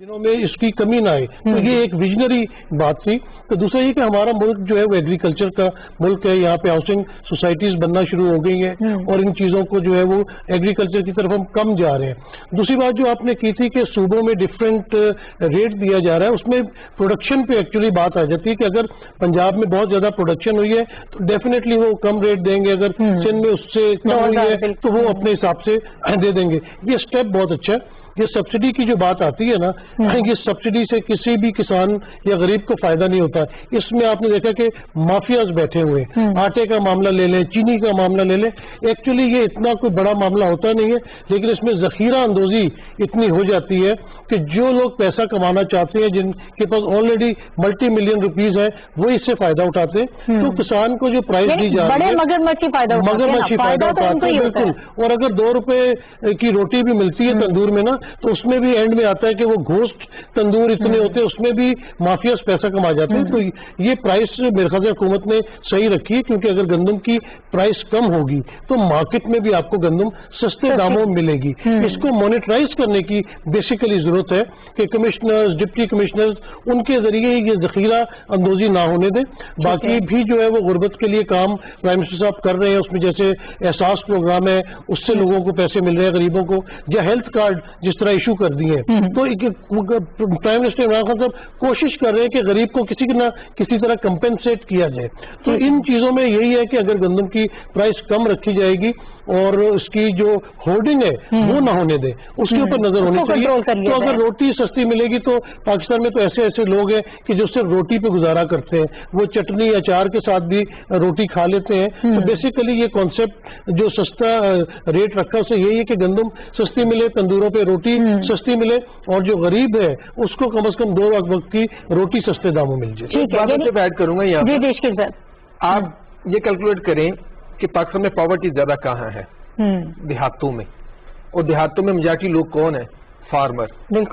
दिनों में इसकी कमी ना आए। तो ये एक विजनरी बात थी। तो दूसरा ये कि हमारा मुल्क जो है वो एग्रीकल्चर का मुल्क है, यहाँ पे हाउसिंग सोसाइटीज बनना शुरू हो गई हैं और इन चीज़ों को जो है वो एग्रीकल्चर की तरफ हम कम जा रहे हैं। दूसरी बात जो आपने की थी कि सूबों में डिफरेंट रेट दिया जा रहा है, उसमें प्रोडक्शन पे एक्चुअली बात आ जाती है कि अगर पंजाब में बहुत ज़्यादा प्रोडक्शन हुई है तो डेफिनेटली वो कम रेट देंगे, अगर सिंध में उससे कम हुई है तो वो अपने हिसाब से दे देंगे। ये स्टेप बहुत अच्छा है। ये सब्सिडी की जो बात आती है ना, ये सब्सिडी से किसी भी किसान या गरीब को फायदा नहीं होता। इसमें आपने देखा कि माफियाज बैठे हुए, आटे का मामला ले लें, चीनी का मामला ले लें, एक्चुअली ये इतना कोई बड़ा मामला होता नहीं है, लेकिन इसमें जखीरा अंदोजी इतनी हो जाती है कि जो लोग पैसा कमाना चाहते हैं, जिनके पास ऑलरेडी मल्टी मिलियन रुपीज है, वो इससे फायदा उठाते हैं। तो किसान को जो प्राइस दी जा रही है, मगरमच्छी फायदा उठाते हैं, बिल्कुल। और अगर 2 रुपए की रोटी भी मिलती है तंदूर में ना, तो उसमें भी एंड में आता है कि वो घोस्ट तंदूर इतने होते हैं, उसमें भी माफियाज पैसा कमा जाते हैं। तो ये प्राइस मेरे ख्याल से हुकूमत ने सही रखी है, क्योंकि अगर गंदम की प्राइस कम होगी तो मार्केट में भी आपको गंदम सस्ते दामों में मिलेगी। इसको मॉनिटराइज करने की बेसिकली जरूरत है कि कमिश्नर्स, डिप्टी कमिश्नर्स, उनके जरिए ये जखीरा अंदोजी ना होने दें। बाकी भी जो है वो गुर्बत के लिए काम प्राइम मिनिस्टर साहब कर रहे हैं, उसमें जैसे एहसास प्रोग्राम है, उससे लोगों को पैसे मिल रहे हैं, गरीबों को, या हेल्थ कार्ड जिस तरह इशू कर दिए हैं। तो प्राइम मिनिस्टर इमरान खान साहब कोशिश कर रहे हैं कि गरीब को किसी न किसी तरह कंपेंसेट किया जाए। तो इन चीजों में यही है कि अगर गंदम की प्राइस कम रखी जाएगी और उसकी जो होर्डिंग है वो ना होने दे, उसके ऊपर नजर होनी चाहिए। तो अगर रोटी सस्ती मिलेगी तो पाकिस्तान में तो ऐसे ऐसे लोग हैं कि जो सिर्फ रोटी पे गुजारा करते हैं, वो चटनी अचार के साथ भी रोटी खा लेते हैं। तो बेसिकली ये कॉन्सेप्ट जो सस्ता रेट रखा उससे यही है कि गंदम सस्ती मिले, तंदूरों पे रोटी सस्ती मिले, और जो गरीब है उसको कम से कम 2 वक्त की रोटी सस्ते दामों मिल जाए। ऐड करूंगा यहाँ, आप ये कैलकुलेट करें कि पाकिस्तान में पॉवर्टी ज्यादा कहाँ है, देहातों में, और देहातों में मेजॉरिटी लोग कौन है, फार्मर।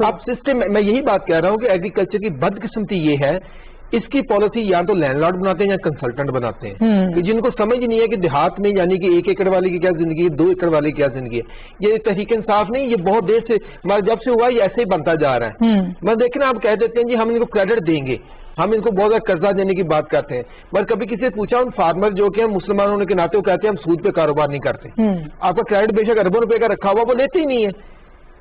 अब सिस्टम, मैं यही बात कह रहा हूँ कि एग्रीकल्चर की बदकिस्मती ये है, इसकी पॉलिसी या तो लैंडलॉर्ड बनाते हैं या कंसल्टेंट बनाते हैं, कि जिनको समझ नहीं है कि देहात में यानी कि 1 एकड़ वाले की क्या जिंदगी है, 2 एकड़ वाले की क्या जिंदगी है। ये तहरीक इंसाफ नहीं, ये बहुत देर से, जब से हुआ ये ऐसे ही बनता जा रहा है। मैं देखना, आप कह देते हैं जी हम इनको क्रेडिट देंगे, हम इनको बहुत ज्यादा कर्जा देने की बात करते हैं, मगर कभी किसी से पूछा, उन फार्मर जो कि हम मुसलमान होने के नाते वो कहते हैं हम सूद पे कारोबार नहीं करते। आपका क्रेडिट बेशक अरबों रुपए का रखा हुआ, वो लेते ही नहीं है।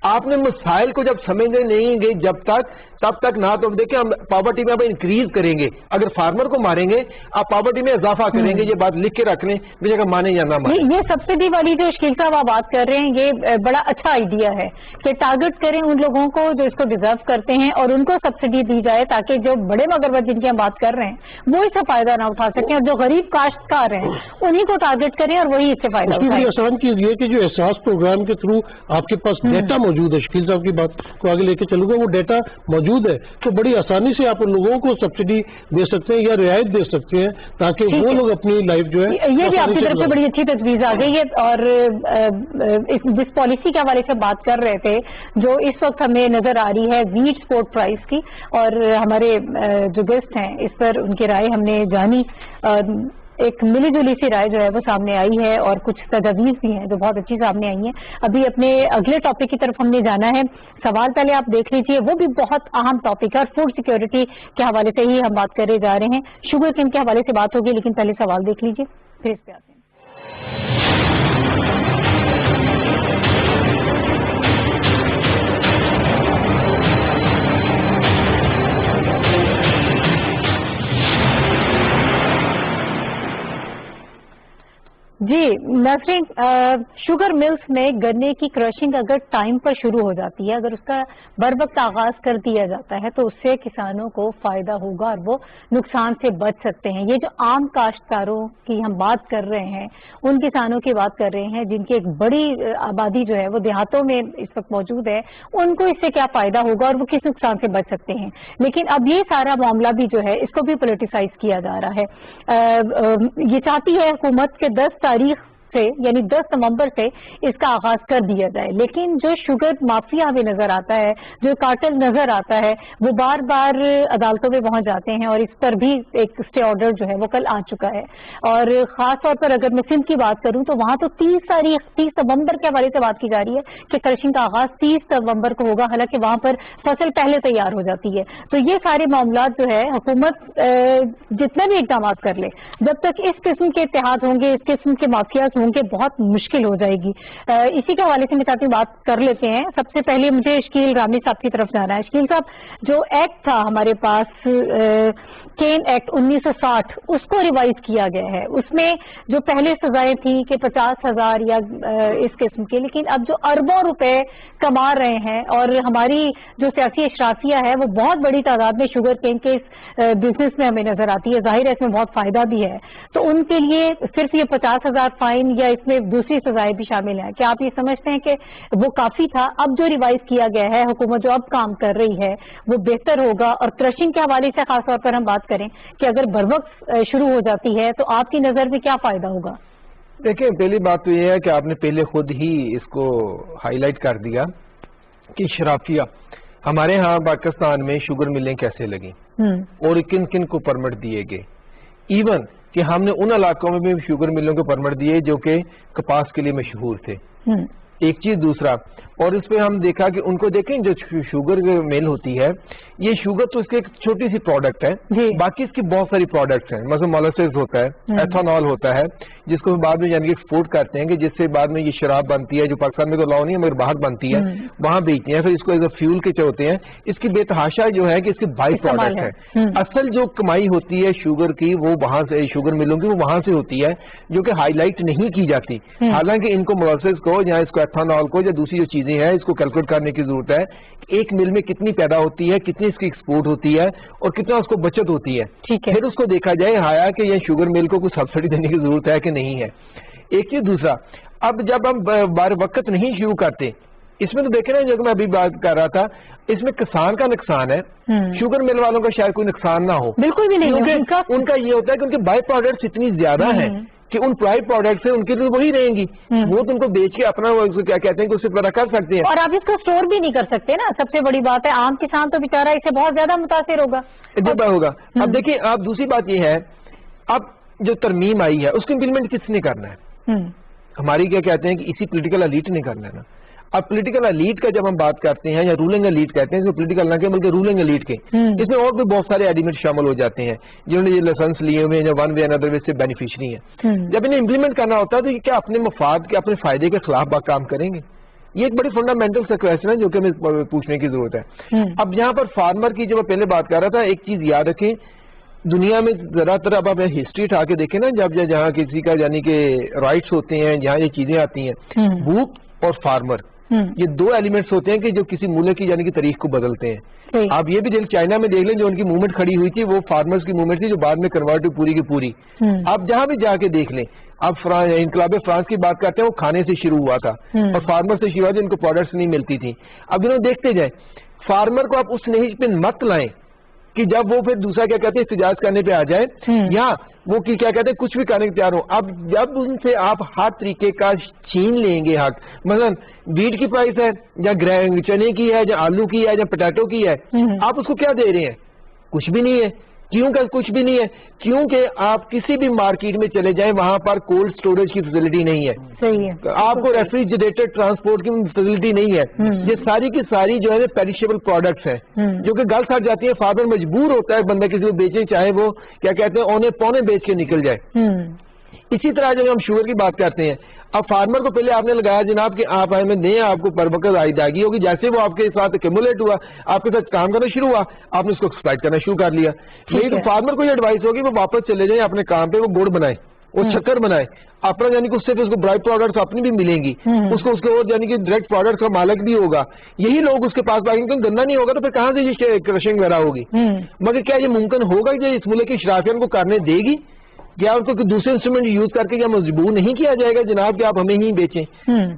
आपने मसाइल को जब समझने नहीं गए तब तक ना तो देखिए हम पॉवर्टी में अब इंक्रीज करेंगे, अगर फार्मर को मारेंगे आप पॉवर्टी में इजाफा करेंगे। ये बात लिख के रख लें, बेशक हम माने या ना माने। ये सब्सिडी वाली जो शकील साहब आप बात कर रहे हैं, ये बड़ा अच्छा आइडिया है कि टारगेट करें उन लोगों को जो इसको डिजर्व करते हैं और उनको सब्सिडी दी जाए, ताकि जो बड़े मगरमच्छ जिनकी हम बात कर रहे हैं वो इससे फायदा ना उठा सकें, और जो गरीब काश्तकार हैं उन्हीं को टारगेट करें और वही इससे फायदा उठाएं। आसान चीज ये कि जो एहसास प्रोग्राम के थ्रू आपके पास डेटा मौजूद है, शकील साहब की बात को आगे लेके चलूंगा, वो डेटा मौजूद है तो बड़ी आसानी से आप उन लोगों को सब्सिडी दे सकते हैं या रियायत दे सकते हैं, ताकि वो लोग अपनी लाइफ जो है, ये भी आपकी तरफ से बड़ी अच्छी तजवीज आ गई है। और जिस पॉलिसी के हवाले से बात कर रहे थे, जो इस वक्त हमें नजर आ रही है वीट सपोर्ट प्राइस की, और हमारे जो गेस्ट हैं इस पर उनकी राय हमने जानी, एक मिली जुली सी राय जो है वो सामने आई है, और कुछ तजवीज़ भी हैं जो बहुत अच्छी सामने आई हैं। अभी अपने अगले टॉपिक की तरफ हमने जाना है। सवाल पहले आप देख लीजिए, वो भी बहुत अहम टॉपिक है, और फूड सिक्योरिटी के हवाले से ही हम बात करे जा रहे हैं। शुगर केन के हवाले से बात होगी, लेकिन पहले सवाल देख लीजिए, फिर इस पे आते हैं। जी नसरीन, शुगर मिल्स में गन्ने की क्रशिंग अगर टाइम पर शुरू हो जाती है, अगर उसका बर वक्त आगाज कर दिया जाता है, तो उससे किसानों को फायदा होगा और वो नुकसान से बच सकते हैं। ये जो आम काश्तकारों की हम बात कर रहे हैं, उन किसानों की बात कर रहे हैं जिनकी एक बड़ी आबादी जो है वो देहातों में इस वक्त मौजूद है, उनको इससे क्या फायदा होगा और वो किस नुकसान से बच सकते हैं। लेकिन अब ये सारा मामला भी जो है इसको भी पोलिटिसाइज किया जा रहा है। ये चाहती है हुकूमत के 10 तारीख से यानी 10 नवंबर से इसका आगाज कर दिया जाए। लेकिन जो शुगर माफिया हमें नजर आता है, जो कार्टेल नजर आता है, वो बार बार अदालतों में पहुंच जाते हैं और इस पर भी एक स्टे ऑर्डर जो है वो कल आ चुका है। और खास तौर पर अगर मैं सिंध की बात करूं तो वहां तो 30 नवंबर के हवाले से बात की जा रही है कि क्रशिंग का आगाज 30 नवंबर को होगा, हालांकि वहां पर फसल पहले तैयार हो जाती है। तो ये सारे मामला जो है हुकूमत जितने भी इकदाम कर ले, जब तक इस किस्म के इत्तेहाद होंगे, इस किस्म के माफियाज होंगे, बहुत मुश्किल हो जाएगी। इसी के हवाले से मैं चाहती हूँ बात कर लेते हैं। सबसे पहले मुझे शकील रामी साहब की तरफ जाना है। शकील साहब, जो एक्ट था हमारे पास केन एक्ट 1960, उसको रिवाइज किया गया है। उसमें जो पहले सजाएं थी कि 50,000 या इस किस्म के, लेकिन अब जो अरबों रुपए कमा रहे हैं और हमारी जो सियासी अशराफिया है वो बहुत बड़ी तादाद में शुगर केन के इस बिजनेस में हमें नजर आती है। जाहिर है इसमें बहुत फायदा भी है, तो उनके लिए सिर्फ ये 50,000 फाइन या इसमें दूसरी सजाएं भी शामिल हैं? क्या आप ये समझते हैं कि वो काफी था? अब जो रिवाइज किया गया है, हुकूमत जो अब काम कर रही है वो बेहतर होगा? और क्रशिंग के हवाले से खासतौर पर हम बात करें कि अगर बरवक्त शुरू हो जाती है तो आपकी नजर में क्या फायदा होगा? देखिए, पहली बात तो ये है कि आपने पहले खुद ही इसको हाईलाइट कर दिया कि शराफिया हमारे यहाँ पाकिस्तान में शुगर मिलें कैसे लगी और किन किन को परमिट दिए गए। इवन कि हमने उन इलाकों में भी शुगर मिलों को परमिट दिए जो कि कपास के लिए मशहूर थे। एक चीज, दूसरा, और इस पे हम देखा कि उनको देखें जो शुगर मिल होती है, ये शुगर तो इसकी एक छोटी सी प्रोडक्ट है, बाकी इसकी बहुत सारी प्रोडक्ट्स हैं। मतलब मोलासेस होता है, एथेनॉल होता है, जिसको बाद में यानी एक्सपोर्ट करते हैं कि जिससे बाद में ये शराब बनती है, जो पाकिस्तान में तो लाओ नहीं है मगर बाहर बनती है, वहां बेचते हैं, फिर इसको एज अ फ्यूल के होते हैं। इसकी बेतहाशा जो है कि इसकी बाई प्रोडक्ट है। असल जो कमाई होती है शुगर की वो वहां से, शुगर मिलों की वो वहां से होती है, जो कि हाईलाइट नहीं की जाती। हालांकि इनको मोलासेस को या इसको एथेनॉल को या दूसरी जो चीजें हैं इसको कैलकुलेट करने की जरूरत है। एक मिल में कितनी पैदा होती है, कितनी इसकी एक्सपोर्ट होती है और कितना उसको बचत होती है, फिर उसको देखा जाए हाया कि ये शुगर मिल को कुछ सब्सिडी देने की जरूरत है कि नहीं है। एक चीज, दूसरा, अब जब हम बार वक्त नहीं शुरू करते, इसमें तो देखे ना जो मैं अभी बात कर रहा था, इसमें किसान का नुकसान है, शुगर मिल वालों का शायद कोई नुकसान ना हो, बिल्कुल भी नहीं। उनका ये होता है कि उनके बाई प्रोडक्ट्स इतनी ज्यादा है कि उन प्राइस प्रोडक्ट्स हैं उनके लिए वही रहेंगी, वो तो उनको बेच के अपना क्या कहते हैं कि उससे पैदा कर सकते हैं। और आप इसको स्टोर भी नहीं कर सकते ना, सबसे बड़ी बात है। आम किसान तो बेचारा इससे बहुत ज्यादा मुतासिर होगा। होगा। अब देखिए, आप दूसरी बात ये है, अब जो तरमीम आई है उसको इम्प्लीमेंट किसने करना है? हमारी क्या कहते हैं कि इसी पॉलिटिकल एलीट ने करना है ना। अब पॉलिटिकल एलीट का जब हम बात करते हैं या रूलिंग एलीट कहते हैं, इसमें पॉलिटिकल ना के बल्कि रूलिंग एलीट के, इसमें और भी बहुत सारे एलिमेंट शामिल हो जाते हैं जिन्होंने ये लाइसेंस लिए हुए हैं या वन वे अनदर वे से बेनिफिशियरी हैं। जब इन्हें इम्प्लीमेंट करना होता है तो ये क्या अपने मफाद के, अपने फायदे के खिलाफ काम करेंगे? ये एक बड़ी फंडामेंटल सा क्वेश्चन है जो कि हमें पूछने की जरूरत है। अब यहाँ पर फार्मर की जो मैं पहले बात कर रहा था, एक चीज याद रखें, दुनिया में ज्यादातर अब आप हिस्ट्री उठा के देखें ना, जब जहाँ किसी का यानी कि राइट्स होते हैं, जहाँ ये चीजें आती हैं, भूख और फार्मर, ये दो एलिमेंट्स होते हैं कि जो किसी मुल्क की यानी कि तारीख को बदलते हैं। आप ये भी देख, चाइना में देख लें, जो उनकी मूवमेंट खड़ी हुई थी वो फार्मर्स की मूवमेंट थी जो बाद में कन्वर्ट हुई पूरी की पूरी। आप जहां भी जाके देख लें, आप इनकलाब फ्रांस की बात करते हैं, वो खाने से शुरू हुआ था और फार्मर से शुरू हुआ, जिनको प्रोडक्ट्स नहीं मिलती थी। अब इन्होंने देखते जाए, फार्मर को आप उस नहिज पे मत लाएं कि जब वो फिर दूसरा क्या कहते हैं इस्तिजाज करने पे आ जाए या वो की क्या कहते हैं कुछ भी करने के तैयार हो। अब जब उनसे आप हर तरीके का छीन लेंगे हक, मतलब बीट की प्राइस है या चने की है या आलू की है या पोटैटो की है, आप उसको क्या दे रहे हैं? कुछ भी नहीं है। क्यों का कुछ भी नहीं है? क्योंकि आप किसी भी मार्केट में चले जाएं, वहां पर कोल्ड स्टोरेज की फैसिलिटी नहीं है। सही है। आपको रेफ्रिजरेटेड ट्रांसपोर्ट की फैसिलिटी नहीं है। ये सारी की सारी जो है पेरिशेबल प्रोडक्ट्स हैं जो कि गल सड़ जाती है। फार्मर मजबूर होता है बंदा किसी को बेचे, चाहे वो क्या कहते हैं औने पौने बेच के निकल जाए। इसी तरह जब हम शुगर की बात करते हैं, अब फार्मर को पहले आपने लगाया जनाब कि आप हमें दें, आपको बरबकत आइदागी होगी। जैसे वो आपके साथ एक्यूमुलेट हुआ, आपके साथ काम करना शुरू हुआ, आपने उसको एक्सप्लॉइट करना शुरू कर लिया। नहीं तो फार्मर को ये एडवाइस होगी वो वापस चले जाए अपने काम पे, वो गुड़ बनाए, वो शक्कर बनाए अपना, यानी कि उससे फिर उसको ड्राई प्रोडक्ट्स अपनी भी मिलेंगी, उसको उसके और यानी कि डायरेक्ट प्रोडक्ट का मालिक भी होगा। यही लोग उसके पास भागेंगे, क्योंकि गन्ना नहीं होगा तो फिर कहां से ये क्रशिंग वगैरह होगी। मगर क्या ये मुमकिन होगा कि इस मुल्क की शराफियत को करने देगी? کیا ان کو دوسرے انسٹرومنٹ یوز کر کے کیا مجبور نہیں کیا جائے گا جناب کہ آپ ہمیں ہی بیچیں؟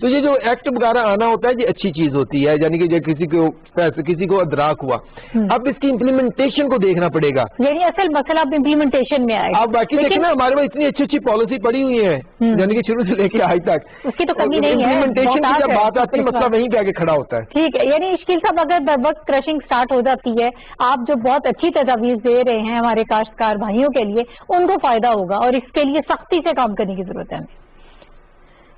تو یہ جو ایکٹ وغیرہ آنا ہوتا ہے یہ اچھی چیز ہوتی ہے، یعنی کہ جو کسی کو ادراک ہوا، اب اس کی امپلیمنٹیشن کو دیکھنا پڑے گا، یعنی اصل مسئلہ اب امپلیمنٹیشن میں آئے گا. آپ باقی دیکھیں نا ہمارے پاس اتنی اچھی پالیسی پڑی ہوئی ہے یعنی کہ شروع سے لے کے آج تک، اس کی تو کمی نہیں ہے. امپلیمنٹیشن کی جب بات آتی ہے مسئلہ وہیں پہ آ کے کھڑا ہوتا ہے. ٹھیک ہے، یعنی اشکیل صاحب اگر بر وقت کرشنگ سٹارٹ ہو جاتی ہے، آپ جو بہت اچھی تجاویز دے رہے ہیں ہمارے کاشتکار بھائیوں کے لیے، ان کو فائدہ ہوگا اور اس کے لیے سختی سے کام کرنے کی ضرورت ہے.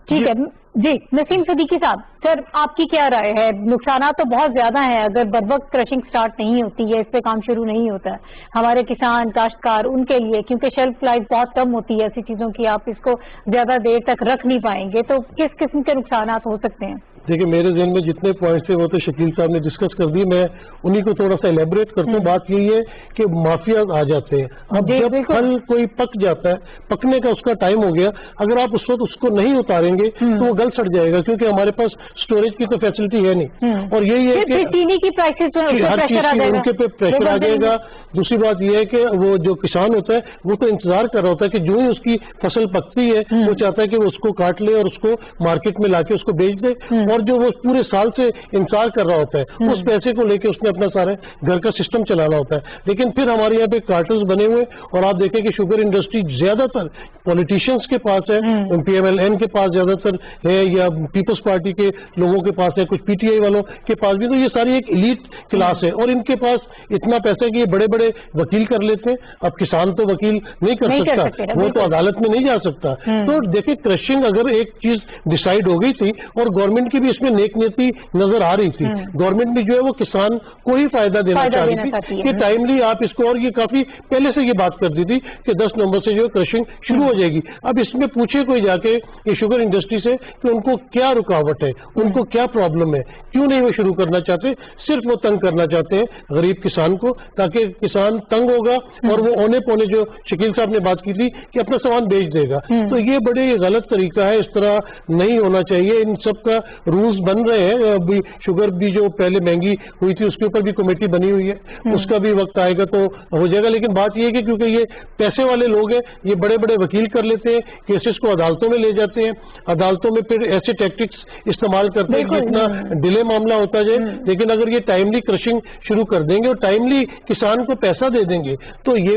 ٹھیک ہے جی. نسیم صدیقی صاحب، سر آپ کی کیا رائے ہے؟ نقصانات تو بہت زیادہ ہیں اگر بر وقت کرشنگ سٹارٹ نہیں ہوتی ہے، اس پہ کام شروع نہیں ہوتا ہے. ہمارے کسان کاشتکار ان کے لیے کیونکہ شیلف لائف بہت کم ہوتی ہے ایسی چیزوں کی، آپ اس کو زیادہ دیر تک رکھ نہیں پائیں گے، تو کس قسم کے نقصانات ہو سکتے ہیں؟ دیکھیں میرے ذہن میں جتنے پوائنٹس تھے وہ تو شکیل صاحب نے ڈسکس کر دی، میں انہی کو تھوڑا سا ایلیبریٹ کرتا ہوں. بات یہی ہے کہ مافیاز آ جاتے ہیں. اب جب پھل کوئی پک جاتا ہے، پکنے کا اس کا ٹائم ہو گیا، اگر آپ اس وقت اس کو نہیں اتاریں گے تو وہ گل سڑ جائے گا، کیونکہ ہمارے پاس سٹوریج کی تو فیسلٹی ہے نہیں. اور یہی ہے کہ چینی کی پرائسز ہر چیز کی ان کے پہ پریشر آ جائے گا. دوسری بات یہ ہے کہ وہ جو کسان ہوتا ہے وہ تو انتظار کر رہا ہوتا ہے کہ جو ہی اس کی فصل پکتی ہے وہ چاہتا ہے کہ وہ اس کو کاٹ لے اور اس کو مارکیٹ میں لا کے اس کو بیچ دے، اور جو وہ پورے سال سے انتظار کر رہا ہوتا ہے اس پیسے کو لے کے اس نے اپنا سارا گھر کا سسٹم چلانا ہوتا ہے. لیکن پھر ہمارے یہاں پہ کارٹلز بنے ہوئے، اور آپ دیکھیں کہ شوگر انڈسٹری زیادہ تر پولیٹیشینز کے پاس ہے، PMLN کے پاس زیادہ تر ہے، یا پیپلز پارٹی کے لوگوں کے پاس ہے، کچھ PTI والوں کے پاس بھی. تو یہ ساری ایک ایلیٹ کلاس ہے اور ان کے پاس اتنا پیسہ ہے کہ یہ بڑے بڑے وکیل کر لیتے ہیں. اب کسان تو وکیل نہیں کر سکتا، وہ تو عدالت میں نہیں جا سکتا. تو دیکھیں کرشنگ اگر ایک چیز ڈیسائیڈ ہو گئی تھی اور گورنمنٹ کی بھی اس میں نیک نیتی نظر آ رہی تھی، گورنمنٹ بھی جو ہے وہ کسان کو ہی فائدہ دینا چاہ رہی تھی کہ ٹائملی آپ اس کو، اور یہ کافی پہلے سے یہ بات کر دی تھی کہ 10 نومبر سے جو ہے کرشنگ شروع ہو جائے گی. اب اس میں پوچھے کوئی جا کے یہ شوگر انڈسٹری سے کہ ان کو کیا رکاوٹ ہے، ان کو کیا پرابلم ہے، کیوں نہیں وہ شروع کرنا چاہتے؟ صرف وہ تنگ کرنا چاہتے ہیں غریب کسان کو، تاکہ کسان تنگ ہوگا اور وہ اونے پونے، جو شکیل صاحب نے بات کی تھی کہ اپنا سامان بیچ دے گا. تو یہ بڑے غلط طریقہ ہے، اس طرح نہیں ہونا چاہیے. ان سب کا رولز بن رہے ہیں. ابھی شوگر بھی جو پہلے مہنگی ہوئی تھی اس کے اوپر بھی کمیٹی بنی ہوئی ہے، اس کا بھی وقت آئے گا تو ہو جائے گا. لیکن بات یہ ہے کہ کیونکہ یہ پیسے والے لوگ ہیں، یہ بڑے بڑے وکیل کر لیتے ہیں، کیسز کو عدالتوں میں لے جاتے ہیں، عدالتوں میں پھر ایسے ٹیکٹکس استعمال کرتے ہیں کہ اتنا ڈیلے معاملہ ہوتا جائے. لیکن اگر یہ ٹائملی کرشنگ شروع کر دیں گے اور ٹائملی کسان کو پیسہ دے دیں گے تو یہ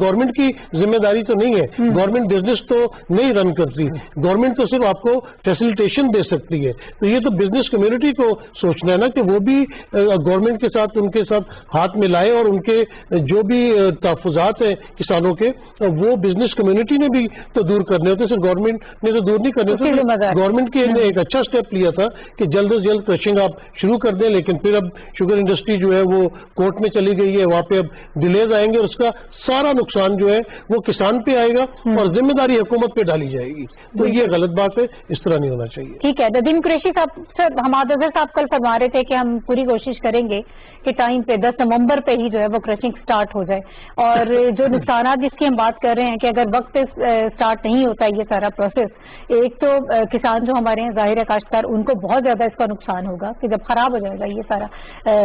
گورنمنٹ کی ذمہ داری تو نہیں ہے. گورنمنٹ بزنس تو نہیں رن کرتی، گورنمنٹ تو صرف آپ کو فیسلٹیشن دے سکتی ہے. تو یہ تو بزنس کمیونٹی کو سوچنا ہے نا کہ وہ بھی گورنمنٹ کے ساتھ، ان کے ساتھ ہاتھ ملائے، اور ان کے جو بھی تحفظات ہیں کسانوں کے وہ بزنس کمیونٹی نے بھی تو دور کرنے ہوتے. صرف گورنمنٹ نے تو دور نہیں کرنے ہوتے. گورنمنٹ کی نے ایک اچھا سٹیپ لیا تھا کہ جلد از جلد کرشنگ آپ شروع کر دیں، لیکن پھر اب شوگر انڈسٹری جو ہے وہ کورٹ میں چلی گئی ہے، وہاں پہ اب ڈیلیز آئیں گے اور اس کا سارا نقصان جو ہے وہ کسان پہ آئے گا اور ذمہ داری حکومت پہ ڈالی جائے گی. تو یہ غلط بات ہے، اس طرح نہیں ہونا چاہیے. ٹھیک ہے. ندیم قریشی صاحب، سر حماد اظہر صاحب کل فرما رہے تھے کہ ہم پوری کوشش کریں گے کہ ٹائم پہ 10 نومبر پہ ہی جو ہے وہ کرشنگ سٹارٹ ہو جائے، اور جو نقصانات جس کی ہم بات کر رہے ہیں کہ اگر وقت پہ سٹارٹ نہیں ہوتا یہ سارا پروسیس، ایک تو کسان جو ہمارے ہیں ظاہر ہے کاشتکار، ان کو بہت زیادہ اس کا نقصان ہوگا کہ جب خراب ہو جائے گا یہ سارا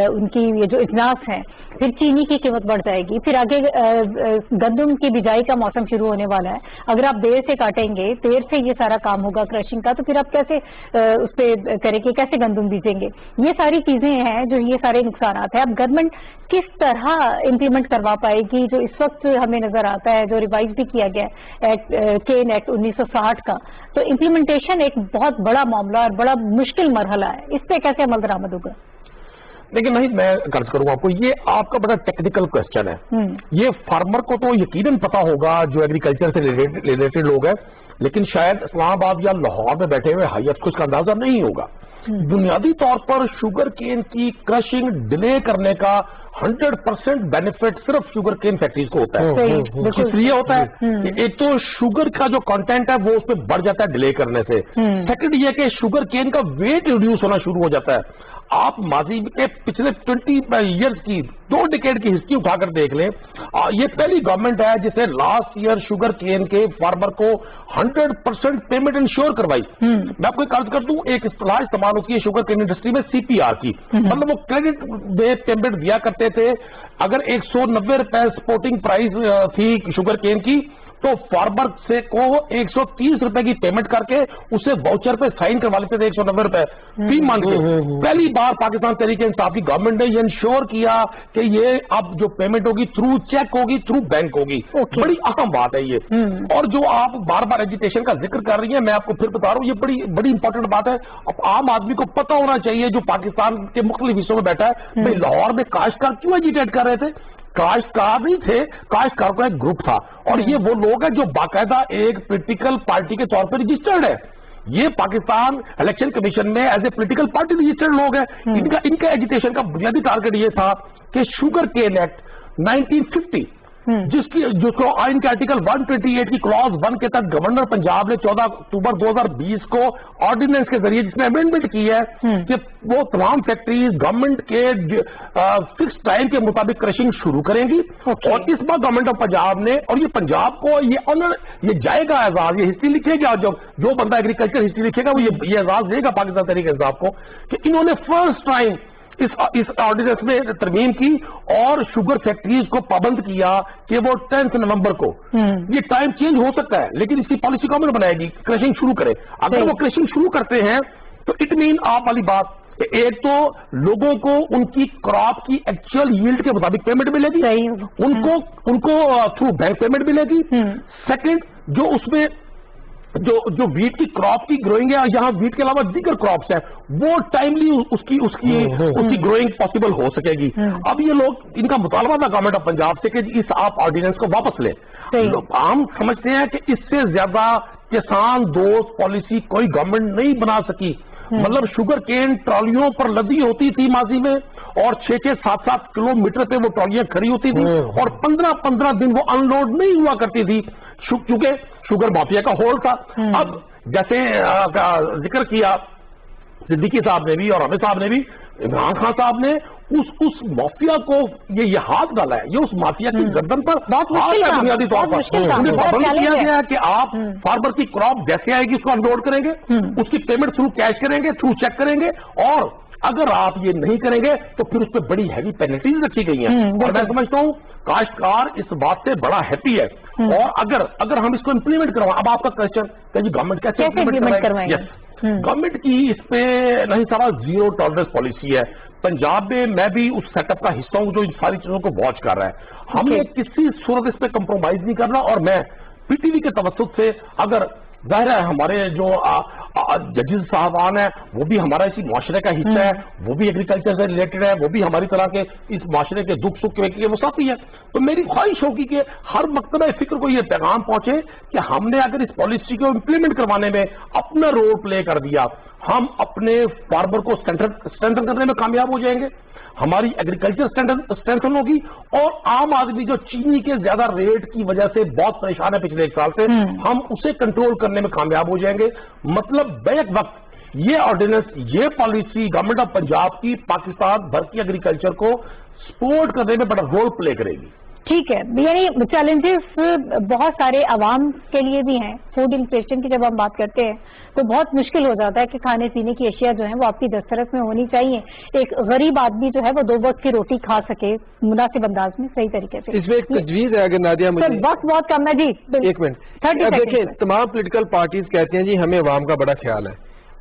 ان کی یہ جو اجناس ہیں. پھر چینی کی قیمت بڑھ جائے گی، پھر آگے گندم کی بجائی کا موسم شروع ہونے والا ہے. اگر آپ دیر سے کاٹیں گے، دیر سے یہ سارا کام ہوگا کرشنگ کا، تو پھر آپ کیسے اس پہ کریں گے، کیسے گندم بیجیں گے؟ یہ ساری چیزیں ہیں جو یہ سارے نقصانات ہیں. اب گورنمنٹ کس طرح امپلیمنٹ کروا پائے گی جو اس وقت ہمیں نظر آتا ہے، جو ریوائز بھی کیا گیا ہے کین ایکٹ 1960 کا؟ تو امپلیمنٹیشن ایک بہت بڑا معاملہ اور بڑا مشکل مرحلہ ہے، اس پہ کیسے عمل درآمد ہوگا؟ لیکن نہیں، میں عرض کروں آپ کو، یہ آپ کا بڑا ٹیکنیکل کوشچن ہے. یہ فارمر کو تو یقیناً پتا ہوگا جو ایگریکلچر سے ریلیٹڈ لوگ ہیں، لیکن شاید اسلام آباد یا لاہور میں بیٹھے ہوئے ہائی افس کو اس کا اندازہ نہیں ہوگا. بنیادی طور پر شوگر کین کی کرشنگ ڈیلے کرنے کا 100% بینیفٹ صرف شوگر کین فیکٹریز کو ہوتا ہے. اس لیے ہوتا ہے کہ ایک تو شوگر کا جو کانٹینٹ ہے وہ اس پہ بڑھ جاتا ہے ڈیلے کرنے سے. سیکنڈ یہ کہ شوگر کین کا ویٹ ریڈیوس ہونا شروع ہو جاتا ہے. آپ ماضی کے پچھلے 20 ایئرز کی 2 ڈیکیڈ کی ہسٹری اٹھا کر دیکھ لیں، یہ پہلی گورنمنٹ ہے جسے لاسٹ ایئر شوگر کین کے فارمر کو 100% پیمنٹ انشور کروائی. میں آپ کو ایک عرض کر دوں، ایک اصطلاح استعمال ہوتی ہے شوگر کین انڈسٹری میں CPR کی، مطلب وہ کریڈٹ بیس پیمنٹ دیا کرتے تھے. اگر 190 روپے سپورٹنگ پرائز تھی شوگر کین کی तो फार्मर से को 130 रुपए की पेमेंट करके उसे वाउचर पे साइन करवा लेते थे 190 रुपए 3 मंथ के। पहली बार पाकिस्तान तहरीक इंसाफ की गवर्नमेंट ने ये इंश्योर किया कि ये अब जो पेमेंट होगी थ्रू चेक होगी, थ्रू बैंक होगी। बड़ी अहम बात है ये। और जो आप बार बार एजुटेशन का जिक्र कर रही हैं, मैं आपको फिर बता रहा हूँ, ये बड़ी बड़ी इंपॉर्टेंट बात है। अब आम आदमी को पता होना चाहिए जो पाकिस्तान के मुख्तलिफ हिस्सों में बैठा है, भाई लाहौर में काश्तकार क्यों एजिटेट कर रहे थे? काश्तकार नहीं थे, काश्तकार का एक ग्रुप था, और ये वो लोग हैं जो बाकायदा एक पॉलिटिकल पार्टी के तौर पर रजिस्टर्ड है। ये पाकिस्तान इलेक्शन कमीशन में as a political party registered लोग हैं। इनका एजुटेशन का बुनियादी टारगेट ये था कि शुगर केन एक्ट 1950 जिसको आइन के आर्टिकल 128 की क्लॉज 1 के तहत गवर्नर पंजाब ने 14 अक्टूबर 2020 को ऑर्डिनेंस के जरिए जिसमें अमेंडमेंट की है कि वो तमाम फैक्ट्रीज गवर्नमेंट के फिक्स टाइम के मुताबिक क्रशिंग शुरू करेंगी। और इस बार गवर्नमेंट ऑफ पंजाब ने, और ये पंजाब को ये ऑनर, ये जाएगा एजाज, ये हिस्ट्री लिखेगा, जो बंदा एग्रीकल्चर हिस्ट्री लिखेगा वो ये एजाज देगा पाकिस्तान तहरीक इंसाफ को कि इन्होंने फर्स्ट टाइम इस ऑर्डिनेंस में तरमीम की और शुगर फैक्ट्रीज को पाबंद किया कि वो 10 नवंबर को, ये टाइम चेंज हो सकता है लेकिन इसकी पॉलिसी गवर्नमेंट बनाएगी, क्रशिंग शुरू करे। अगर वो क्रशिंग शुरू करते हैं तो इट मीन आप वाली बात, एक तो लोगों को उनकी क्रॉप की एक्चुअल यील्ड के मुताबिक पेमेंट मिलेगी, उनको थ्रू बैंक पेमेंट मिलेगी। सेकंड, जो उसमें जो वीट की क्रॉप की ग्रोइंग है, यहाँ वीट के अलावा दीगर क्रॉप्स हैं, वो टाइमली उसकी ग्रोइंग पॉसिबल हो सकेगी। अब ये लोग, इनका मुतालबा था गवर्नमेंट ऑफ पंजाब से कि इस आप ऑर्डिनेंस को वापस लें। हम समझते हैं कि इससे ज्यादा किसान दोस्त पॉलिसी कोई गवर्नमेंट नहीं बना सकी। मतलब शुगर केन ट्रॉलियों पर लदी होती थी माजी में, और 6-6, 7-7 किलोमीटर पे वो ट्रॉलियां खड़ी होती थी, और 15-15 दिन वो अनलोड नहीं हुआ करती थी क्योंकि शुगर माफिया का होल्ड था। अब जैसे जिक्र किया सिद्दीकी साहब ने भी और अमित साहब ने भी, इमरान खान साहब ने उस माफिया को ये हाथ डाला है, ये उस माफिया की गर्दन पर बुनियादी तौर पर उन्हें पाबंद किया गया है कि आप फार्मर की क्रॉप जैसे आएगी उसको अनलोड करेंगे, उसकी पेमेंट थ्रू कैश करेंगे, थ्रू चेक करेंगे, और अगर आप ये नहीं करेंगे तो फिर उस पर बड़ी हैवी पेनल्टीज रखी गई हैं। और मैं समझता हूँ काश्तकार इस बात से बड़ा हैप्पी है। और अगर हम इसको इम्प्लीमेंट करवाएं, अब आपका क्वेश्चन कि जी गवर्नमेंट कैसे इम्प्लीमेंट करवाएंगे? गवर्नमेंट की इस पे नहीं सवाल जीरो टॉलरेंस पॉलिसी है। पंजाब में मैं भी उस सेटअप का हिस्सा हूं जो इन सारी चीजों को वॉच कर रहा है। हमने किसी सूरत इस पे कंप्रोमाइज नहीं करना, और मैं पीटीवी के तवस्सुत से, अगर जाहिर है हमारे जो जजेस साहबान है वो भी हमारा इसी माशरे का हिस्सा है, वो भी एग्रीकल्चर से रिलेटेड है, वो भी हमारी तरह के इस माशरे के दुख सुख के वो साथी है। तो मेरी ख्वाहिश होगी कि हर मकतबा फिक्र को ये पैगाम पहुंचे कि हमने अगर इस पॉलिसी को इम्प्लीमेंट करवाने में अपना रोल प्ले कर दिया, हम अपने फार्मर को स्ट्रेंथन करने में कामयाब हो जाएंगे, हमारी एग्रीकल्चर स्ट्रेंथन होगी, और आम आदमी जो चीनी के ज्यादा रेट की वजह से बहुत परेशान है पिछले 1 साल से, हम उसे कंट्रोल करने में कामयाब हो जाएंगे। मतलब बैक वक्त ये ऑर्डिनेंस, ये पॉलिसी गवर्नमेंट ऑफ पंजाब की पाकिस्तान भर की एग्रीकल्चर को सपोर्ट करने में बड़ा रोल प्ले करेगी। ठीक है, यानी चैलेंजेस बहुत सारे आवाम के लिए भी हैं। फूड इन्फ्लेशन की जब हम बात करते हैं तो बहुत मुश्किल हो जाता है कि खाने पीने की अशिया जो है वो आपकी दस्तरस में होनी चाहिए। एक गरीब आदमी जो है वो 2 वक्त की रोटी खा सके मुनासिब अंदाज में, सही तरीके से। इसमें एक तजवीज है, अगर नादिया मुझे वक्त बहुत कम है जी, 1 मिनट देखिए, तमाम पॉलिटिकल पार्टीज कहते हैं जी हमें अवाम का बड़ा ख्याल है।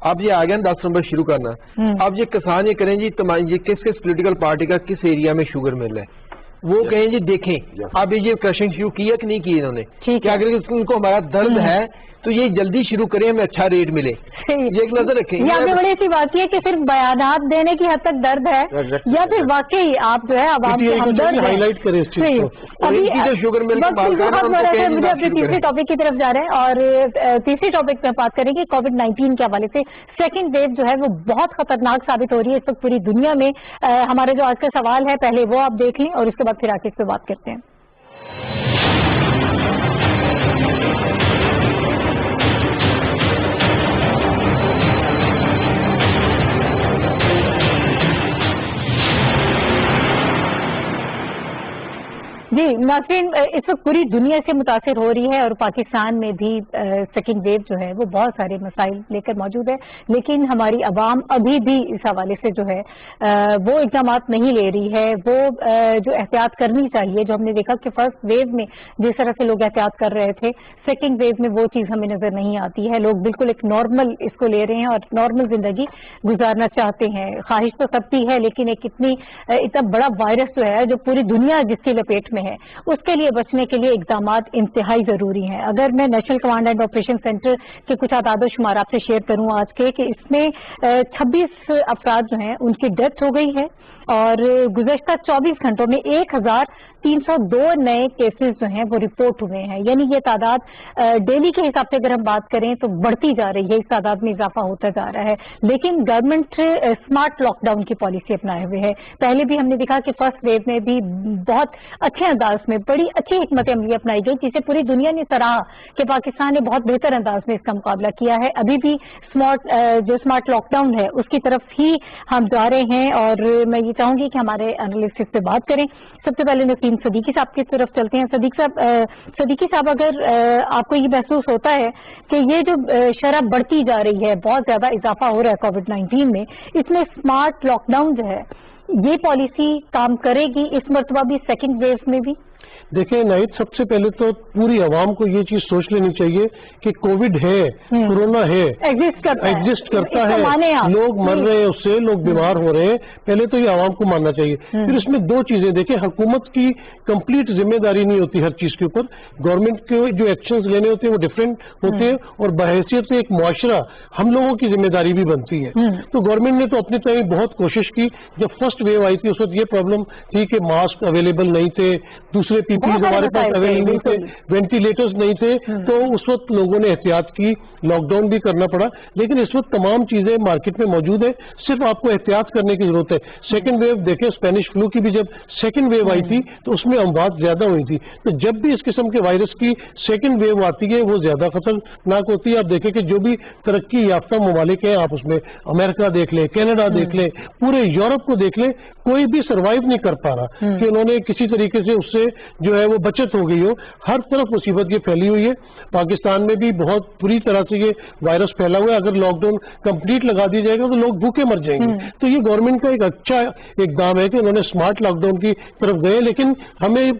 अब ये आ गया 10 नंबर शुरू करना, अब ये किसान ये करें जी ये किस पॉलिटिकल पार्टी का किस एरिया में शुगर मिल है, वो कहें जी देखें अब ये क्रशिंग शुरू किया कि नहीं की इन्होंने, क्या अगर उनको हमारा दर्द है तो ये जल्दी शुरू करें, हमें अच्छा रेट मिले, ये एक नजर रखें। यहाँ पे बड़ी सी बात है कि सिर्फ बयानात देने की हद तक दर्द है, या फिर वाकई आप जो है आवाम के हमदर्द हाईलाइट करें इस चीज को। अभी शुगर मिल मुझे अपने तीसरे टॉपिक की तरफ जा रहे हैं, और तीसरी टॉपिक में बात करेंगे कोविड-19 के हवाले से। सेकेंड वेव जो है वो बहुत खतरनाक साबित हो रही है इस वक्त पूरी दुनिया में। हमारे जो आज का सवाल है पहले वो आप देख लें और उसके बाद फिर आके इस पे बात करते हैं। جی नाज़रीन, इस वक्त पूरी दुनिया से मुतासिर हो रही है और पाकिस्तान में भी सेकेंड वेव जो है वो बहुत सारे मसाइल लेकर मौजूद है, लेकिन हमारी आवाम अभी भी इस हवाले से जो है वो इक़दाम नहीं ले रही है। वो जो एहतियात करनी चाहिए, जो हमने देखा कि फर्स्ट वेव में जिस तरह से लोग एहतियात कर रहे थे, सेकेंड वेव में वो चीज़ हमें नजर नहीं आती है। लोग बिल्कुल एक नॉर्मल इसको ले रहे हैं और नॉर्मल जिंदगी गुजारना चाहते हैं। ख्वाहिश तो सबकी है, लेकिन एक इतना बड़ा वायरस जो है, जो पूरी दुनिया जिसकी लपेट में है, उसके लिए बचने के लिए इक़दामात इंतहाई जरूरी हैं। अगर मैं national command and operation centre के कुछ आदाद शुमार आपसे शेयर करूं आज के, कि इसमें 26 अफराद जो हैं उनकी डेथ हो गई है और गुज़श्ता 24 घंटों में 1302 नए केसेस जो हैं वो रिपोर्ट हुए हैं। यानी ये तादाद डेली के हिसाब से अगर हम बात करें तो बढ़ती जा रही है, इस तादाद में इजाफा होता जा रहा है। लेकिन गवर्नमेंट स्मार्ट लॉकडाउन की पॉलिसी अपनाए हुए है। पहले भी हमने देखा कि फर्स्ट वेव में भी बहुत अच्छे अंदाज में बड़ी अच्छी हिकमत अमली अपनाई गई, जिसे पूरी दुनिया ने सराहा कि पाकिस्तान ने बहुत बेहतर अंदाज में इसका मुकाबला किया है। अभी भी जो स्मार्ट लॉकडाउन है उसकी तरफ ही हम जा रहे हैं और मैं ये चाहूंगी कि हमारे एनालिस्ट इस पे बात करें। सबसे पहले नसीम सदीकी साहब की तरफ चलते हैं। सदीकी साहब, अगर आपको ये महसूस होता है कि ये जो शरह बढ़ती जा रही है, बहुत ज्यादा इजाफा हो रहा है कोविड-19 में, इसमें स्मार्ट लॉकडाउन जो है ये पॉलिसी काम करेगी इस मरतबा भी, सेकेंड वेव में भी? देखिए नाहिद, सबसे पहले तो पूरी आवाम को ये चीज सोच लेनी चाहिए कि कोविड है, कोरोना है, एग्जिस्ट करता है, लोग मर रहे हैं उससे, लोग बीमार हो रहे हैं। पहले तो ये आवाम को मानना चाहिए। फिर इसमें दो चीजें देखिए, हुकूमत की कंप्लीट जिम्मेदारी नहीं होती हर चीज के ऊपर। गवर्नमेंट के जो एक्शंस लेने होते हैं वो डिफरेंट होते हैं और बहैसियत से एक मुआशरा हम लोगों की जिम्मेदारी भी बनती है। तो गवर्नमेंट ने तो अपने टाइम बहुत कोशिश की। जब फर्स्ट वेव आई थी उस वक्त ये प्रॉब्लम थी कि मास्क अवेलेबल नहीं थे, दूसरे पीपीई हमारे पास अवेलेबल नहीं थे, वेंटिलेटर्स नहीं थे, तो उस वक्त लोगों ने एहतियात की, लॉकडाउन भी करना पड़ा। लेकिन इस वक्त तमाम चीजें मार्केट में मौजूद है, सिर्फ आपको एहतियात करने की जरूरत है। सेकंड वेव देखें, स्पेनिश फ्लू की भी जब सेकंड वेव आई थी तो उसमें अमवात ज्यादा हुई थी। तो जब भी इस किस्म के वायरस की सेकंड वेव आती है वो ज्यादा खतरनाक होती है। आप देखें कि जो भी तरक्की याफ्ता ममालिक हैं, आप उसमें अमेरिका देख लें, कनाडा देख लें, पूरे यूरोप को देख लें, कोई भी सर्वाइव नहीं कर पा रहा कि उन्होंने किसी तरीके से उससे जो है वो बचत हो गई हो। हर तरफ मुसीबत ये फैली हुई है। पाकिस्तान में भी बहुत बुरी तरह से ये वायरस फैला हुआ है। अगर लॉकडाउन कंप्लीट लगा दिया जाएगा तो लोग भूखे मर जाएंगे। तो ये गवर्नमेंट का एक अच्छा इकदाम है कि उन्होंने स्मार्ट लॉकडाउन की तरफ गए। लेकिन हमें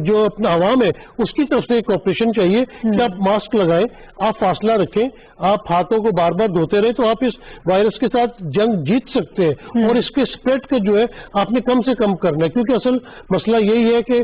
जो अपना आवाम है उसकी तरफ से एक ऑपरेशन चाहिए कि आप मास्क लगाएं, आप फासला रखें, आप हाथों को बार बार धोते रहे, तो आप इस वायरस के साथ जंग जीत सकते हैं। और इसके स्प्रेड के जो है आपने कम से कम करना है, क्योंकि असल मसला यही है कि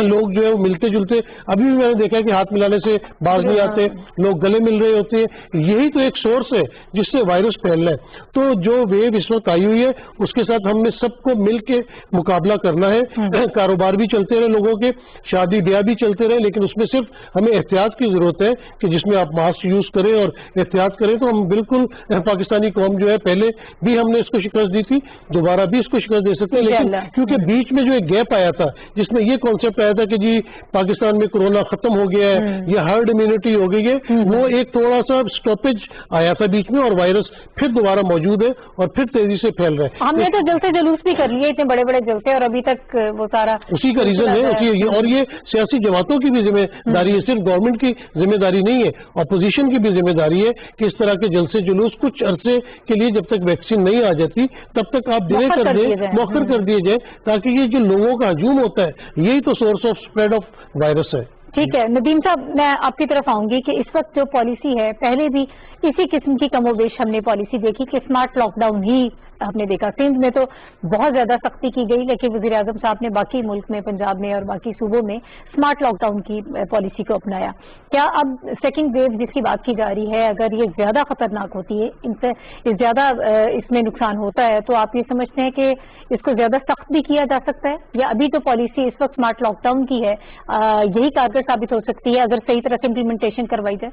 लोग जो है वो मिलते जुलते, अभी भी मैंने देखा है कि हाथ मिलाने से बाज नहीं आते, लोग गले मिल रहे होते हैं। यही तो एक सोर्स है जिससे वायरस फैल रहा है। तो जो वेव इस वक्त आई हुई है उसके साथ हमने सबको मिल के मुकाबला करना है। कारोबार भी चलते रहे लोगों के, शादी ब्याह भी चलते रहे, लेकिन उसमें सिर्फ हमें एहतियात की जरूरत है कि जिसमें आप मास्क यूज करें और एहतियात करें। तो हम बिल्कुल, पाकिस्तानी कौम जो है पहले भी हमने इसको शिकस्त दी थी, दोबारा भी इसको शिकस्त दे सकते हैं। लेकिन क्योंकि बीच में जो एक गैप आया था जिसमें ये कॉन्सेप्ट आया था कि जी पाकिस्तान में कोरोना खत्म हो गया है, ये हर्ड इम्यूनिटी हो गई है, वो एक थोड़ा सा स्टॉपेज आया था बीच में और वायरस फिर दोबारा मौजूद है और फिर तेजी से फैल रहा है। हमने तो जलसे जुलूस भी कर लिए, इतने बड़े बड़े जलसे, और अभी तक वो सारा उसी का रीजन है। और ये सियासी जमातों की भी जिम्मेदारी है, सिर्फ गवर्नमेंट की जिम्मेदारी नहीं है, अपोजिशन की भी जिम्मेदारी है कि इस तरह के जलसे जुलूस कुछ अरसे के लिए, जब तक वैक्सीन नहीं आ जाती तब तक आप डिले कर दें, मौखर कर दिए जाए, ताकि ये जो लोगों का हजूम होता है यही तो source of spread of virus है। ठीक है नदीम साहब, मैं आपकी तरफ आऊंगी कि इस वक्त जो पॉलिसी है, पहले भी इसी किस्म की कमोबेश हमने पॉलिसी देखी कि स्मार्ट लॉकडाउन ही आपने देखा। सिंध में तो बहुत ज्यादा सख्ती की गई, लेकिन वजीर आजम साहब ने बाकी मुल्क में, पंजाब में और बाकी सूबों में स्मार्ट लॉकडाउन की पॉलिसी को अपनाया। क्या अब सेकंड वेव जिसकी बात की जा रही है, अगर ये ज्यादा खतरनाक होती है, इनसे ज्यादा इसमें नुकसान होता है, तो आप ये समझते हैं कि इसको ज्यादा सख्त भी किया जा सकता है, या अभी तो पॉलिसी इस वक्त स्मार्ट लॉकडाउन की है यही कारगर साबित हो सकती है अगर सही तरह से इम्प्लीमेंटेशन करवाई जाए?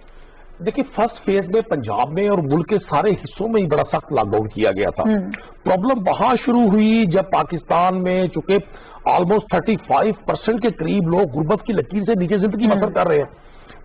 देखिए, फर्स्ट फेज में पंजाब में और मुल्क के सारे हिस्सों में ही बड़ा सख्त लॉकडाउन किया गया था। प्रॉब्लम वहां शुरू हुई जब पाकिस्तान में चूंकि ऑलमोस्ट 35% के करीब लोग गुर्बत की लकीर से नीचे जिंदगी बसर कर रहे हैं।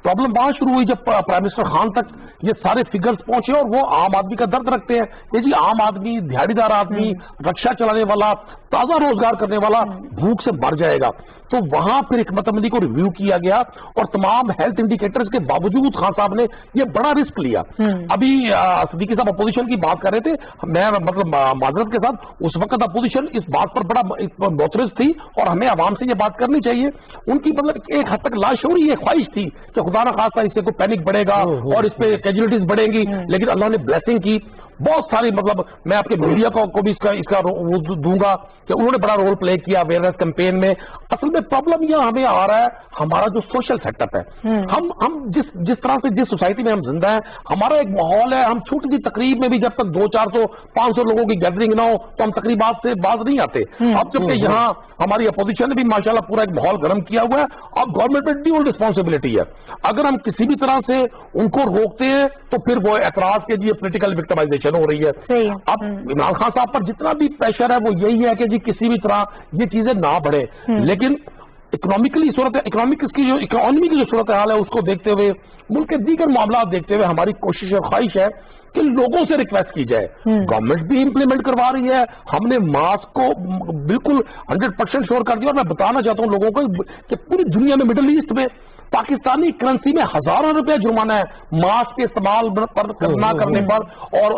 प्रॉब्लम वहां शुरू हुई जब प्राइम मिनिस्टर खान तक ये सारे फिगर्स पहुंचे और वो आम आदमी का दर्द रखते हैं। ये जी आम आदमी, दिहाड़ीदार आदमी, रक्षा चलाने वाला, ताजा रोजगार करने वाला भूख से मर जाएगा। تو وہاں پھر حکمت عملی کو ریویو کیا گیا اور تمام ہیلتھ انڈیکیٹرز کے باوجود خان صاحب نے یہ بڑا رسک لیا. ابھی صدیقی صاحب اپوزیشن کی بات کر رہے تھے, میں مطلب معذرت کے ساتھ, اس وقت اپوزیشن اس بات پر بڑا معترض تھی اور ہمیں عوام سے یہ بات کرنی چاہیے. ان کی مطلب ایک حد تک لاشعوری یہ خواہش تھی کہ خدا نہ خواستہ اس سے کوئی پینک بڑھے گا اور اس پہ کیجولیٹیز بڑھیں گی, لیکن اللہ نے بلیسنگ کی. بہت ساری مطلب میں آپ کے میڈیا کو بھی اس کا دوں گا کہ انہوں نے بڑا رول پلے کیا اویئرنیس کمپین میں. اصل میں پرابلم یہ ہمیں آ رہا ہے ہمارا جو سوشل سیٹ اپ ہے, ہم جس طرح سے جس سوسائٹی میں ہم زندہ ہیں, ہمارا ایک ماحول ہے, ہم چھوٹی سی تقریب میں بھی جب تک 200-400-500 لوگوں کی گیدرنگ نہ ہو تو ہم تقریبات سے باز نہیں آتے. اب جبکہ یہاں ہماری اپوزیشن نے بھی ماشاءاللہ پورا ایک ماحول گرم کیا ہوا ہے. اب گورنمنٹ میں ڈیول رسپانسبلٹی ہے, اگر ہم کسی بھی طرح سے ان کو روکتے ہیں تو پھر وہ اعتراض کے لیے پولیٹیکل وکٹمائزیشن ہو رہی ہے. اب عمران خان صاحب پر جتنا بھی پریشر ہے وہ یہی ہے کہ جی کسی بھی طرح یہ چیزیں نہ بڑھے, لیکن اکنامی کی جو صورت حال ہے اس کو دیکھتے ہوئے, ملک کے دیگر معاملات دیکھتے ہوئے ہماری کوشش اور خواہش ہے کہ لوگوں سے ریکویسٹ کی جائے. گورنمنٹ بھی امپلیمنٹ کروا رہی ہے, ہم نے ماسک کو بالکل 100% شور کر دیا. اور میں بتانا چاہتا ہوں لوگوں کو کہ پوری دنیا میں مڈل ایسٹ میں پاکستانی کرنسی میں ہزاروں روپے جرمانہ ہے ماسک کے استعمال نہ کرنے پر اور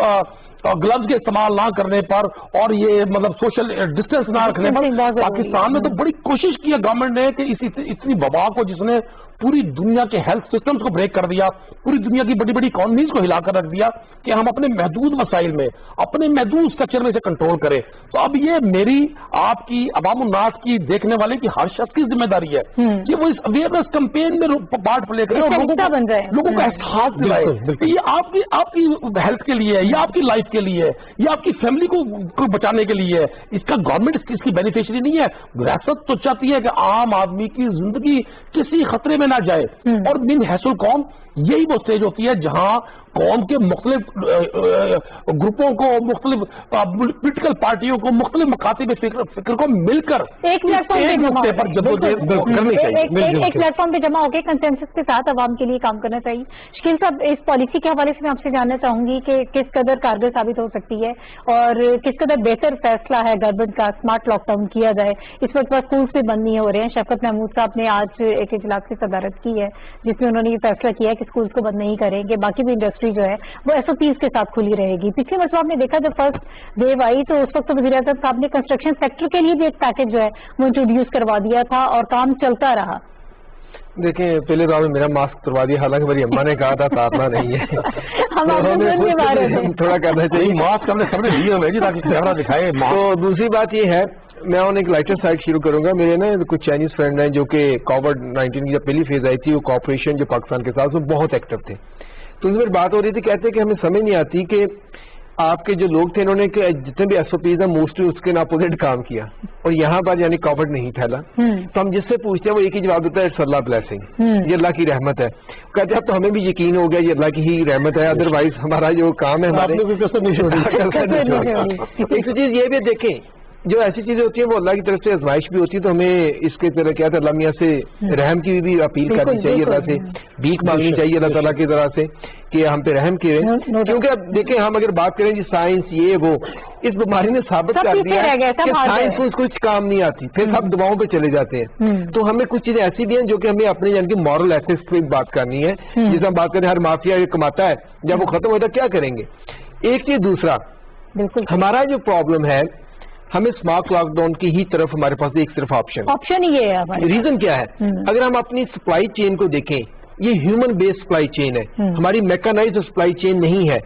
گلوز کے استعمال نہ کرنے پر اور یہ مطلب سوشل ڈسٹینس نہ رکھنے پر. پاکستان میں تو بڑی کوشش کی ہے گورنمنٹ نے کہ اتنی وبا کو جس نے پوری دنیا کے ہیلتھ سسٹمز کو بریک کر دیا, پوری دنیا کی بڑی بڑی اکانومیز کو ہلا کر رکھ دیا, کہ ہم اپنے محدود وسائل میں اپنے محدود اسٹرکچر میں سے کنٹرول کریں. تو اب یہ میری آپ کی عوام الناس کی دیکھنے والے کی ہر شخص کی ذمہ داری ہے کہ وہ اس اویئرنیس کمپین میں پارٹ پلے کرے اور لوگوں کو احساس دلائے کہ یہ آپ کی ہیلتھ کے لیے ہے, یہ آپ کی لائف کے لیے ہے, یہ آپ کی فیملی کو بچانے کے لیے ہے. اس کا گورنمنٹ اس کی بینیفیشری نہیں ہے. ریاست تو چاہتی ہے کہ عام آدمی کی زندگی کسی خطرے میں نہ جائے, اور من حیث القوم یہی وہ اسٹیج ہوتی ہے جہاں قوم کے مختلف گروپوں کو, مختلف پولیٹیکل پارٹیوں کو, مختلف مکاتب فکر کو مل کر ایک پلیٹ فارم پہ جمع ہو کے کنسنسس کے ساتھ عوام کے لیے کام کرنا چاہیے. شکیل صاحب, اس پالیسی کے حوالے سے میں آپ سے جاننا چاہوں گی کہ کس قدر کارگر ثابت ہو سکتی ہے اور کس قدر بہتر فیصلہ ہے گورنمنٹ کا اسمارٹ لاک ڈاؤن کیا جائے. اس وقت اسکولس بھی بند نہیں ہو رہے ہیں. شفقت محمود صاحب نے آج ایک اجلاس کی صدارت کی ہے جس میں انہوں نے یہ فیصلہ کیا کہ اسکولس کو بند نہیں کریں گے, باقی بھی انڈسٹری جو ہے وہ ایس او پیز کے ساتھ کھلی رہے گی. پچھلے مرتبہ آپ نے دیکھا جب فرسٹ ویو آئی تو اس وقت وزیر اعظم صاحب نے کنسٹرکشن سیکٹر کے لیے بھی ایک پیکج جو ہے وہ انٹروڈیوس کروا دیا تھا اور کام چلتا رہا. دیکھیں پہلے تو آپ نے میرا ماسک کروا دیا, حالانکہ میری اماں نے کہا تھا اتارنا نہیں ہے. تھوڑا کرنا چاہیے, ماسک ہم نے سب نے لیے ہوئے جی تاکہ چہرہ دکھائے. تو دوسری بات یہ ہے, میں ایک لائٹر سائڈ شروع کروں گا. میرے نا کچھ چائنیز فرینڈ ہیں جو کہ کووڈ-19 کی جب پہلی فیز آئی تھی وہ کوآپریشن جو پاکستان کے ساتھ وہ بہت ایکٹیو تھے. تو اس میں بات ہو رہی تھی, کہتے کہ ہمیں سمجھ نہیں آتی کہ آپ کے جو لوگ تھے انہوں نے جتنے بھی ایس او پیز ہیں موسٹلی اس کے اپوزٹ کام کیا اور یہاں پر یعنی کووڈ نہیں پھیلا. تو ہم جس سے پوچھتے ہیں وہ ایک ہی جواب دیتا ہے اٹس اللہ بلیسنگ, یہ اللہ کی رحمت ہے. کہتے ہیں اب تو ہمیں بھی یقین ہو گیا یہ اللہ کی ہی رحمت ہے, ادروائز ہمارا جو کام ہے ایک چیز یہ بھی دیکھیں جو ایسی چیزیں ہوتی ہیں وہ اللہ کی طرف سے آزمائش بھی ہوتی ہے. تو ہمیں اس کے طرح کیا تھا اللہ میاں سے رحم کی بھی اپیل کرنی چاہیے, اللہ سے بھیک مانگنی چاہیے اللہ تعالیٰ کی طرح سے کہ ہم پہ رحم کیے. کیونکہ اب دیکھیں ہم اگر بات کریں جی سائنس یہ وہ, اس بیماری نے ثابت کر دیا کہ سائنس کو کچھ کام نہیں آتی, پھر سب دواؤں پہ چلے جاتے ہیں. تو ہمیں کچھ چیزیں ایسی بھی ہیں جو کہ ہمیں اپنے یعنی کہ مورل ایتھکس پہ بات کرنی ہے. جس ہم بات کریں ہر مافیا یہ کماتا ہے, جب وہ ختم ہوتا ہے کیا کریں گے. ایک چیز, دوسرا ہمارا جو پرابلم ہے ہمیں اسمارٹ لاک ڈاؤن کی ہی طرف ہمارے پاس ایک صرف آپشن ہی ہے. ریزن کیا ہے, اگر ہم اپنی سپلائی چین کو دیکھیں یہ ہیومن بیس سپلائی چین ہے, ہماری میکانائزڈ سپلائی چین نہیں ہے.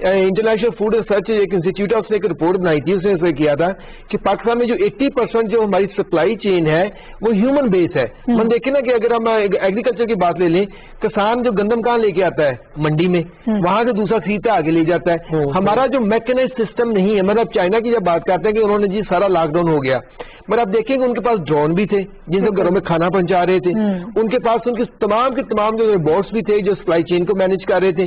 انٹرنیشنل فوڈ ریسرچ ایک انسٹیٹیوٹ ہے, اس نے ایک رپورٹ بنائی تھی, اس نے اسے کیا تھا کہ پاکستان میں جو 80% جو ہماری سپلائی چین ہے وہ ہیومن بیس ہے. ہم دیکھیں نا کہ اگر ہم ایگریکلچر کی بات لے لیں, کسان جو گندم کہاں لے کے آتا ہے منڈی میں, وہاں سے دوسرا خریدتا آگے لے جاتا ہے. ہمارا جو میکانائزڈ سسٹم نہیں ہے. مطلب چائنا کی جب بات کرتے ہیں کہ انہوں نے جی سارا لاک ڈاؤن ہو گیا, مگر آپ دیکھیں کہ ان کے پاس ڈرون بھی تھے جن سے گھروں میں کھانا پہنچا رہے تھے, ان کے پاس ان کے تمام جو روبوٹس بھی تھے جو سپلائی چین کو مینج کر رہے تھے.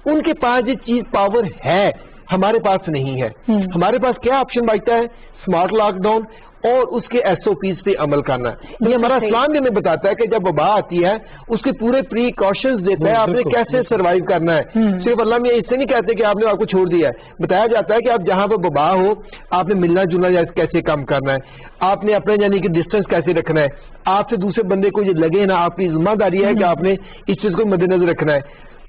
ان کے پاس یہ چیز پاور ہے, ہمارے پاس نہیں ہے. ہمارے پاس کیا آپشن بچتا ہے, اسمارٹ لاک ڈاؤن اور اس کے ایس او پیز پہ عمل کرنا ہے. یہ ہمارا اسلام بھی ہمیں بتاتا ہے کہ جب وبا آتی ہے اس کے پورے پریکاشنز دیتا ہے آپ نے کیسے سروائیو کرنا ہے. صرف اللہ میں اس سے نہیں کہتے کہ آپ نے آپ کو چھوڑ دیا ہے, بتایا جاتا ہے کہ آپ جہاں پہ وبا ہو آپ نے ملنا جلنا کیسے کام کرنا ہے, آپ نے اپنے یعنی کہ ڈسٹینس کیسے رکھنا ہے, آپ سے دوسرے بندے کو یہ لگے نا, آپ کی ذمہ داری ہے کہ آپ نے اس چیز کو مد نظر رکھنا ہے.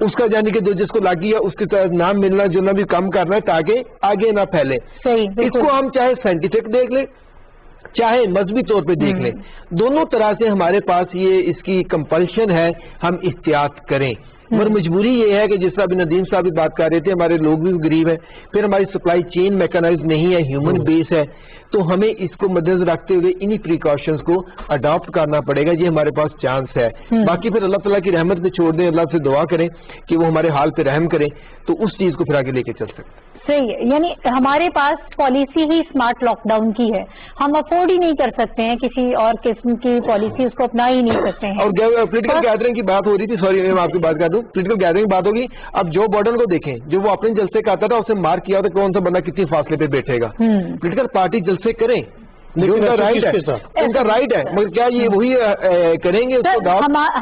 اس کا یعنی کہ جس کو لگی ہے اس کی طرح نام ملنا جلنا بھی کم کرنا ہے تاکہ آگے نہ پھیلے. اس کو ہم چاہے سائنٹیفک دیکھ لیں چاہے مذہبی طور پہ دیکھ لیں, دونوں طرح سے ہمارے پاس یہ اس کی کمپلشن ہے ہم احتیاط کریں. اور مجبوری یہ ہے کہ جس طرح ابھی ندیم صاحب بھی بات کر رہے تھے, ہمارے لوگ بھی غریب ہیں, پھر ہماری سپلائی چین میکنائز نہیں ہے, ہیومن بیس ہے, تو ہمیں اس کو مد نظر رکھتے ہوئے انہی پریکاشنز کو اڈاپٹ کرنا پڑے گا. یہ ہمارے پاس چانس ہے. باقی پھر اللہ تعالیٰ کی رحمت پہ چھوڑ دیں, اللہ سے دعا کریں کہ وہ ہمارے حال پہ رحم کریں, تو اس چیز کو پھر آگے لے کے چل سکتے. صحیح ہے, یعنی ہمارے پاس پالیسی ہی اسمارٹ لاک ڈاؤن کی ہے, ہم افورڈ ہی نہیں کر سکتے ہیں کسی اور قسم کی پالیسی, اس کو اپنا ہی نہیں سکتے ہیں. اور پولیٹیکل گیدرنگ کی بات ہو رہی تھی, سوری میں آپ کی بات کر دوں, پولیٹیکل گیدرنگ کی بات ہوگی. اب جو بائیڈن کو دیکھیں جو وہ اپنے جلسے کا آتا تھا اسے مارک کیا ہوتا کون سا بندہ کتنی فاصلے پہ بیٹھے گا. پولیٹیکل پارٹی جلسے کریں, ان کا رائٹ ہے, مگر کیا یہ وہی کریں گے؟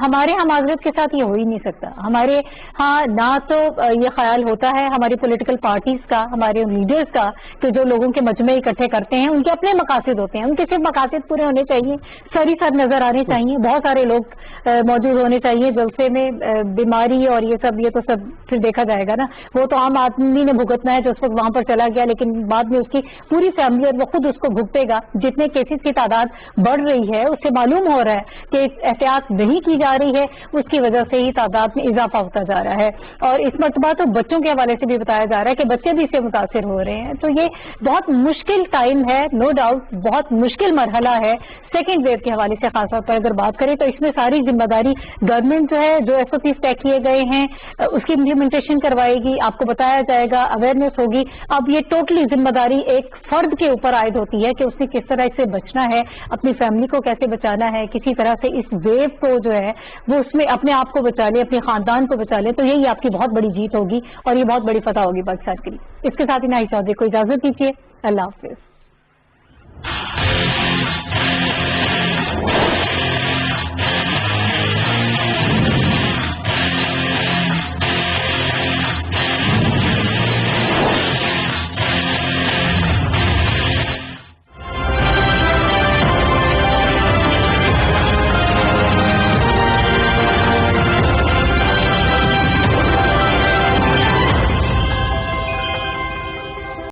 ہمارے ہاں معذرت کے ساتھ یہ ہو ہی نہیں سکتا. ہمارے ہاں نہ تو یہ خیال ہوتا ہے ہماری پولیٹیکل پارٹیز کا, ہمارے لیڈرز کا, کہ جو لوگوں کے مجمع اکٹھے کرتے ہیں ان کے اپنے مقاصد ہوتے ہیں, ان کے صرف مقاصد پورے ہونے چاہیے, سری سر نظر آنے چاہیے, بہت سارے لوگ موجود ہونے چاہیے جلسے میں. بیماری اور یہ تو سب پھر دیکھا جائے گا نا, وہ تو عام آدمی نے بھگتنا ہے جو اس وقت وہاں پر چلا گیا, لیکن بعد میں اس کی پوری فیملی اور وہ خود اس کو بھگتے گا. جتنے کیسز کی تعداد بڑھ رہی ہے اس سے معلوم ہو رہا ہے کہ احتیاط نہیں کی جا رہی ہے, اس کی وجہ سے ہی تعداد میں اضافہ ہوتا جا رہا ہے. اور اس مرتبہ تو بچوں کے حوالے سے بھی بتایا جا رہا ہے کہ بچے بھی اس سے متاثر ہو رہے ہیں. تو یہ بہت مشکل ٹائم ہے, نو ڈاؤٹ بہت مشکل مرحلہ ہے. سیکنڈ ویو کے حوالے سے خاص طور پر اگر بات کریں تو اس میں ساری ذمہ داری گورنمنٹ جو ہے, جو ایس او پیز طے کیے گئے ہیں اس کی امپلیمنٹیشن کروائے گی, آپ کو بتایا جائے گا, اویئرنیس ہوگی. اب یہ ٹوٹلی ذمہ داری ایک فرد کے اوپر عائد ہوتی ہے کہ اس نے کس طرح سے بچنا ہے, اپنی فیملی کو کیسے بچانا ہے, کسی طرح سے اس ویو کو جو ہے وہ اس میں اپنے آپ کو بچا لے, اپنے خاندان کو بچا لے. تو یہی آپ کی بہت بڑی جیت ہوگی اور یہ بہت بڑی فتح ہوگی پاکستان کے لیے. اس کے ساتھ ہی ناہید چودھری کو اجازت دیجیے, اللہ حافظ.